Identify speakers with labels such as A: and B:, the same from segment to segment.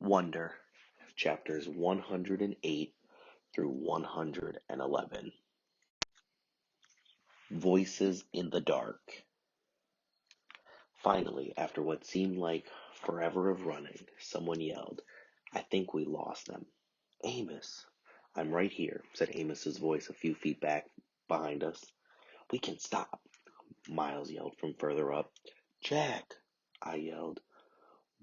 A: Wonder, chapters 108 through 111. Voices in the Dark. Finally, after what seemed like forever of running, someone yelled, "I think we lost them." "Amos!" "I'm right here," said Amos's voice a few feet back behind us. "We can stop," Miles yelled from further up. "Jack!" I yelled.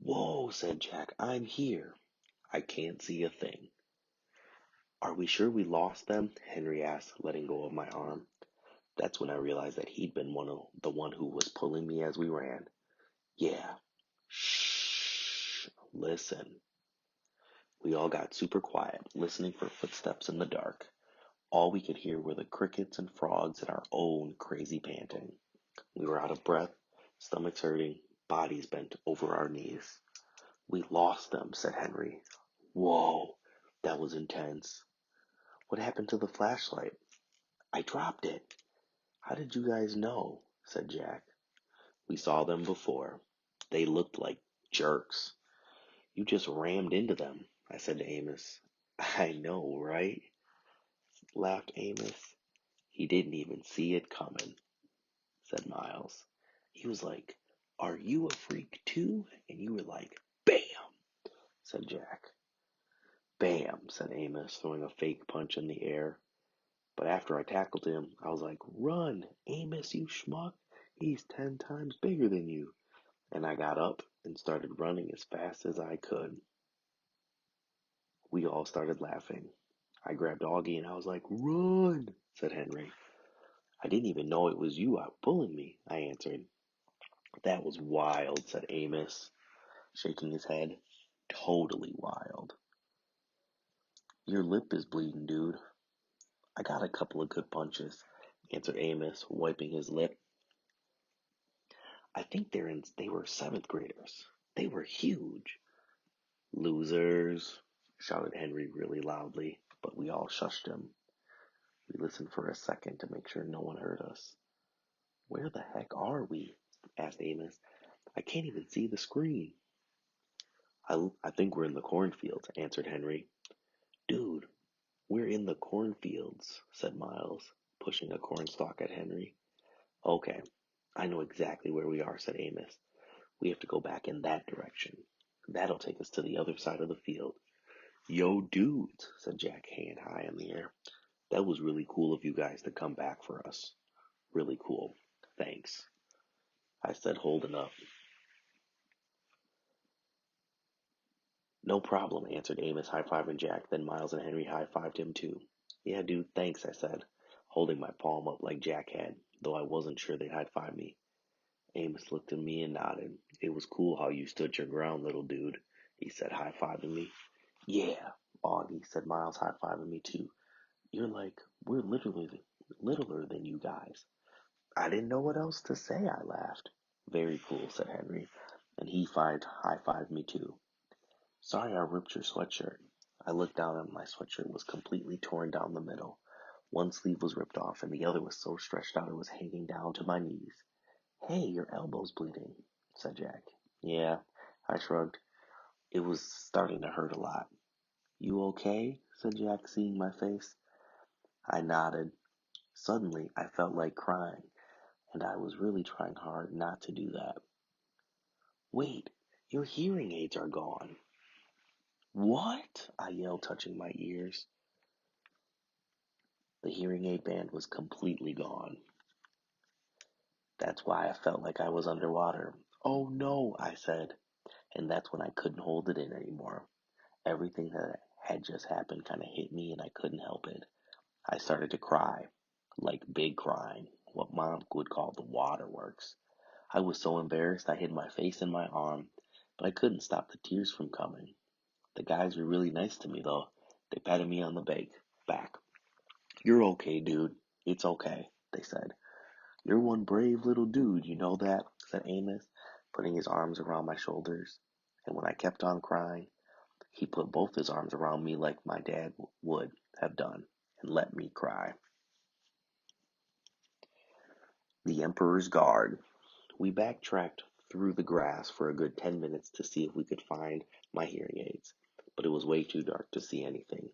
A: "Whoa," said Jack, "I'm here." "I can't see a thing." "Are we sure we lost them?" Henry asked, letting go of my arm. That's when I realized that he'd been the one who was pulling me as we ran. "Yeah." "Shh. Listen." We all got super quiet, listening for footsteps in the dark. All we could hear were the crickets and frogs and our own crazy panting. We were out of breath, stomachs hurting, bodies bent over our knees. "We lost them," said Henry. "Whoa, that was intense." "What happened to the flashlight?" "I dropped it." "How did you guys know?" said Jack. "We saw them before. They looked like jerks." "You just rammed into them," I said to Amos. "I know, right?" laughed Amos. "He didn't even see it coming," said Miles. "He was like, 'Are you a freak too?' And you were like, 'Bam!'" said Jack. "Bam!" said Amos, throwing a fake punch in the air. But after I tackled him, I was like, "Run, Amos, you schmuck. He's 10 times bigger than you." And I got up and started running as fast as I could. We all started laughing. I grabbed Augie and I was like, "Run," said Henry. "I didn't even know it was you out pulling me," I answered. "That was wild," said Amos, shaking his head. "Totally wild." "Your lip is bleeding, dude." "I got a couple of good punches," answered Amos, wiping his lip. "I think they were 7th graders. They were huge." "Losers," shouted Henry really loudly, but we all shushed him. We listened for a second to make sure no one heard us. "Where the heck are we?" asked Amos. "I can't even see the screen." I think we're in the cornfields," answered Henry. "Dude, we're in the cornfields," said Miles, pushing a cornstalk at Henry. "Okay, I know exactly where we are," said Amos. "We have to go back in that direction. That'll take us to the other side of the field." "Yo, dudes," said Jack, hand high in the air. "That was really cool of you guys to come back for us." "Really cool. Thanks," I said, holding up. "No problem," answered Amos, high-fiving Jack. Then Miles and Henry high-fived him too. "Yeah, dude, thanks," I said, holding my palm up like Jack had, though I wasn't sure they'd high-five me. Amos looked at me and nodded. "It was cool how you stood your ground, little dude," he said, high-fiving me. "Yeah, Augie," said Miles, high-fiving me too. We're literally littler than you guys." "I didn't know what else to say," I laughed. "Very cool," said Henry, and he high-fived me too. "Sorry I ripped your sweatshirt." I looked down and my sweatshirt was completely torn down the middle. One sleeve was ripped off and the other was so stretched out it was hanging down to my knees. "Hey, your elbow's bleeding," said Jack. "Yeah," I shrugged. "It was starting to hurt a lot." "You okay?" said Jack, seeing my face. I nodded. Suddenly, I felt like crying, and I was really trying hard not to do that. "Wait, your hearing aids are gone." "What?" I yelled, touching my ears. The hearing aid band was completely gone. That's why I felt like I was underwater. "Oh no," I said, and that's when I couldn't hold it in anymore. Everything that had just happened kind of hit me and I couldn't help it. I started to cry, like big crying, what Mom would call the waterworks. I was so embarrassed I hid my face in my arm, but I couldn't stop the tears from coming. The guys were really nice to me though. They patted me on the back. "You're okay, dude. It's okay," they said. "You're one brave little dude, you know that," said Amos, putting his arms around my shoulders. And when I kept on crying, he put both his arms around me like my dad would have done and let me cry. The Emperor's Guard. We backtracked through the grass for a good 10 minutes to see if we could find my hearing aids, but it was way too dark to see anything.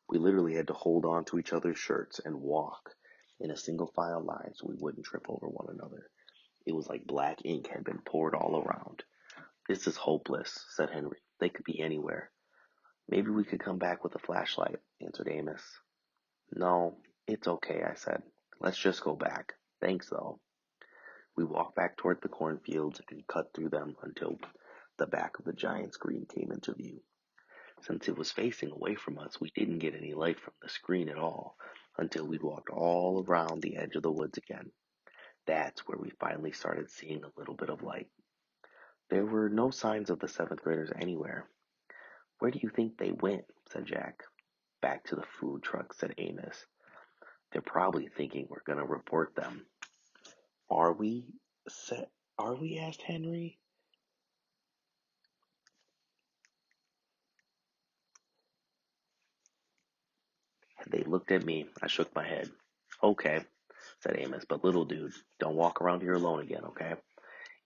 A: We literally had to hold on to each other's shirts and walk in a single file line so we wouldn't trip over one another. It was like black ink had been poured all around. "This is hopeless," said Henry. "They could be anywhere." "Maybe we could come back with a flashlight," answered Amos. "No, it's okay," I said. "Let's just go back. Thanks, though." We walked back toward the cornfields and cut through them until the back of the giant screen came into view. Since it was facing away from us, we didn't get any light from the screen at all until we'd walked all around the edge of the woods again. That's where we finally started seeing a little bit of light. There were no signs of the seventh graders anywhere. "Where do you think they went?" said Jack. "Back to the food truck," said Amos. "They're probably thinking we're going to report them." "Are we?" said, "Are we?" asked Henry. They looked at me. I shook my head. "Okay," said Amos, "but little dude, don't walk around here alone again, okay?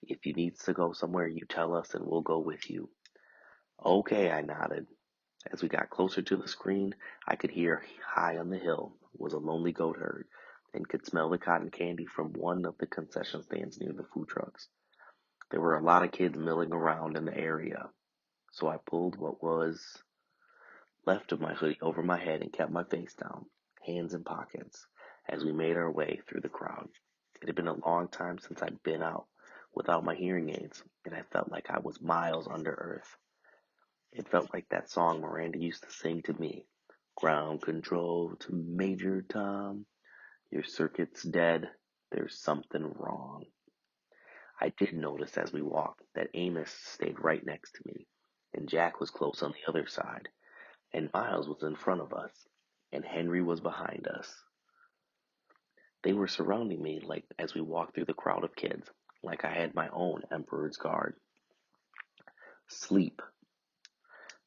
A: If you need to go somewhere, you tell us and we'll go with you." "Okay," I nodded. As we got closer to the screen, I could hear high on the hill was a lonely goat herd and could smell the cotton candy from one of the concession stands near the food trucks. There were a lot of kids milling around in the area, so I pulled what was left of my hoodie over my head and kept my face down, hands in pockets, as we made our way through the crowd. It had been a long time since I'd been out without my hearing aids, and I felt like I was miles under earth. It felt like that song Miranda used to sing to me. "Ground control to Major Tom. Your circuit's dead. There's something wrong." I did notice as we walked that Amos stayed right next to me, and Jack was close on the other side, and Miles was in front of us, and Henry was behind us. They were surrounding me like as we walked through the crowd of kids, like I had my own Emperor's Guard. Sleep.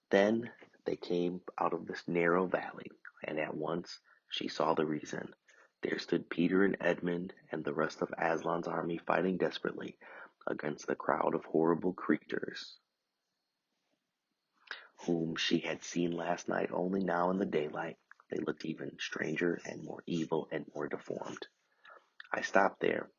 A: Then they came out of this narrow valley, and at once she saw the reason. There stood Peter and Edmund and the rest of Aslan's army fighting desperately against the crowd of horrible creatures whom she had seen last night only now in the daylight. They looked even stranger and more evil and more deformed. I stopped there.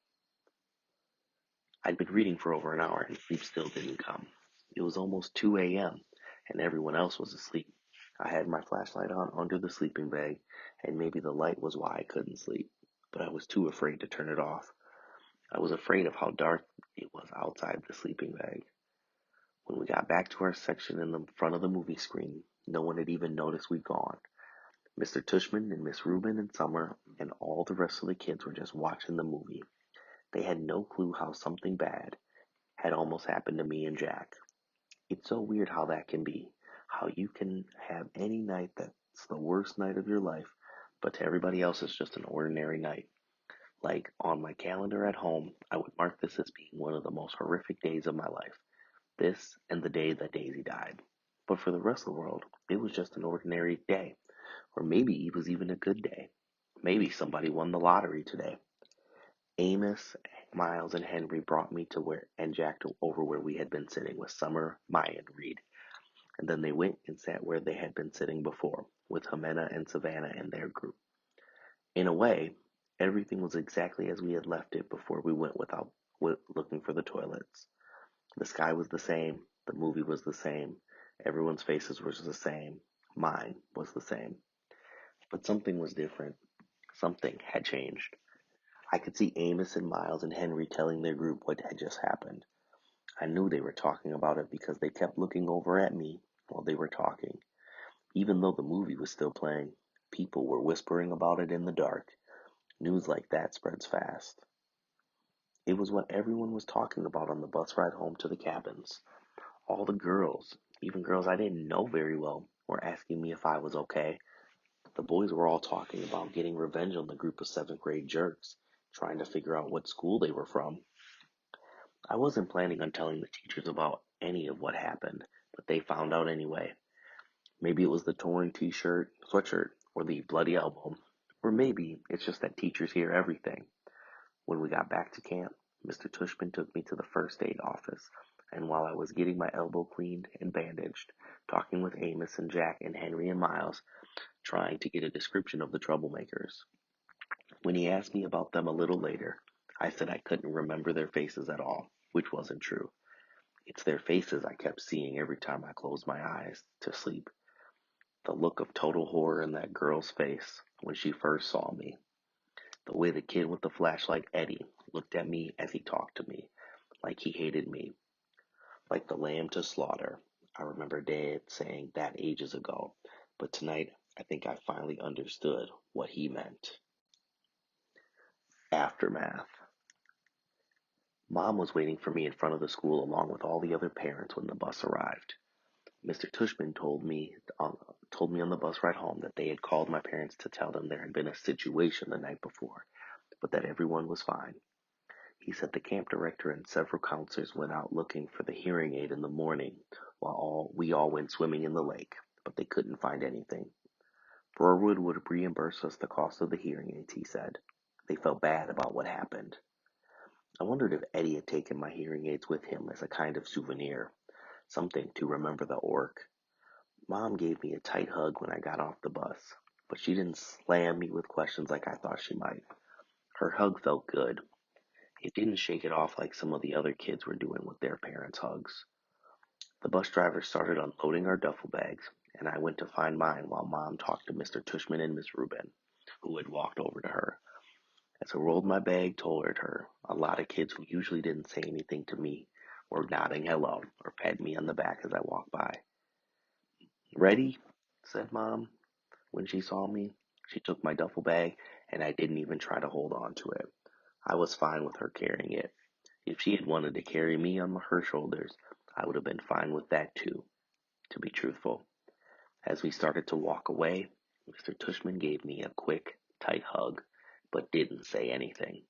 A: I'd been reading for over an hour and sleep still didn't come. It was almost 2 a.m. and everyone else was asleep. I had my flashlight on under the sleeping bag, and maybe the light was why I couldn't sleep, but I was too afraid to turn it off. I was afraid of how dark it was outside the sleeping bag. When we got back to our section in the front of the movie screen, no one had even noticed we'd gone. Mr. Tushman and Miss Rubin and Summer and all the rest of the kids were just watching the movie. They had no clue how something bad had almost happened to me and Jack. It's so weird how that can be. How you can have any night that's the worst night of your life, but to everybody else it's just an ordinary night. Like on my calendar at home, I would mark this as being one of the most horrific days of my life. This and the day that Daisy died. But for the rest of the world, it was just an ordinary day. Or maybe it was even a good day. Maybe somebody won the lottery today. Amos, Miles, and Henry brought me to where and Jack to over where we had been sitting with Summer, Maya, and Reed. And then they went and sat where they had been sitting before, with Jimena and Savannah and their group. In a way, everything was exactly as we had left it before we went without looking for the toilets. The sky was the same, the movie was the same, everyone's faces were the same, mine was the same. But something was different. Something had changed. I could see Amos and Miles and Henry telling their group what had just happened. I knew they were talking about it because they kept looking over at me while they were talking. Even though the movie was still playing, people were whispering about it in the dark. News like that spreads fast. It was what everyone was talking about on the bus ride home to the cabins. All the girls, even girls I didn't know very well, were asking me if I was okay. The boys were all talking about getting revenge on the group of seventh grade jerks, trying to figure out what school they were from. I wasn't planning on telling the teachers about any of what happened, but they found out anyway. Maybe it was the torn t-shirt, sweatshirt, or the bloody elbow. Or maybe it's just that teachers hear everything. When we got back to camp, Mr. Tushman took me to the first aid office, and while I was getting my elbow cleaned and bandaged, talking with Amos and Jack and Henry and Miles, trying to get a description of the troublemakers. When he asked me about them a little later, I said I couldn't remember their faces at all, which wasn't true. It's their faces I kept seeing every time I closed my eyes to sleep. The look of total horror in that girl's face when she first saw me. The way the kid with the flashlight, Eddie, looked at me as he talked to me, like he hated me, like the lamb to slaughter. I remember Dad saying that ages ago, but tonight I think I finally understood what he meant. Aftermath. Mom was waiting for me in front of the school along with all the other parents when the bus arrived. Mr. Tushman told me on the bus ride home that they had called my parents to tell them there had been a situation the night before, but that everyone was fine. He said the camp director and several counselors went out looking for the hearing aid in the morning while we all went swimming in the lake, but they couldn't find anything. Broarwood would reimburse us the cost of the hearing aids, he said. They felt bad about what happened. I wondered if Eddie had taken my hearing aids with him as a kind of souvenir, something to remember the orc. Mom gave me a tight hug when I got off the bus, but she didn't slam me with questions like I thought she might. Her hug felt good. It didn't shake it off like some of the other kids were doing with their parents' hugs. The bus driver started unloading our duffel bags, and I went to find mine while Mom talked to Mr. Tushman and Miss Rubin, who had walked over to her. As I rolled my bag toward her, a lot of kids who usually didn't say anything to me were nodding hello or patting me on the back as I walked by. "Ready?" said Mom when she saw me. She took my duffel bag, and I didn't even try to hold on to it. I was fine with her carrying it. If she had wanted to carry me on her shoulders, I would have been fine with that too, to be truthful. As we started to walk away, Mr. Tushman gave me a quick, tight hug, but didn't say anything.